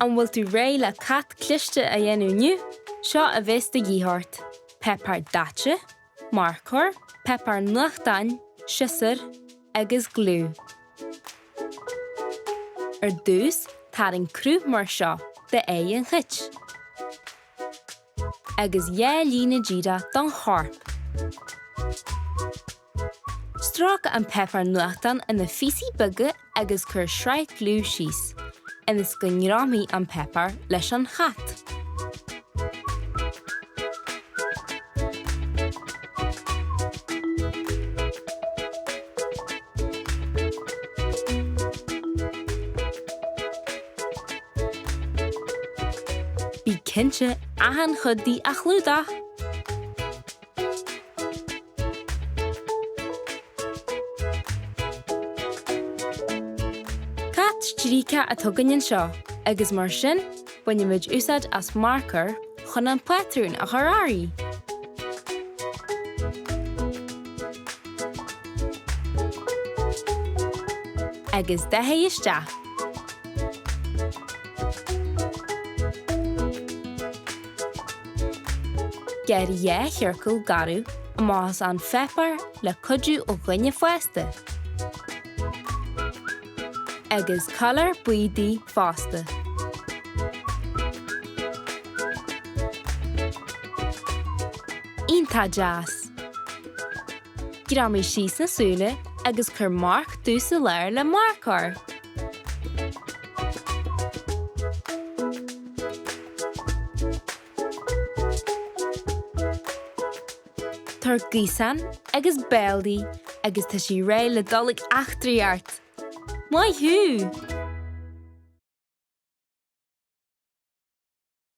An bhfuil tú ré le cat cliste a dhéanú nniu, seo a bhís de dhíthart. Pepper daite, marcor, pepper nuachtainn, siosar agus glú. Ar dús, tar an crú mar seo de é an chit. Agus EALAÍNE jíra don harp. Strach an pepper nuachtainn ina físí buge agus cur sreich glú síos. Agus go nrámaí an pepper leis an chat. Bhí cinse ahan chudaí a chlúdach. Cat trícha a tugann seo, agus mar sin, buine muid úsad as marker chun an patrún a choráí. Agus dehé isteach. Ger thiorcail garú amás an pepper le cuidú ó gcoinne fosta. Agus color buidí fásta. Ionta jazz. Gramí síos na súile agus chur marc dús a léir le marcor. Tar gísan agus béaldaí agus tá sí ré le dulladh achtraíart. Mai thu!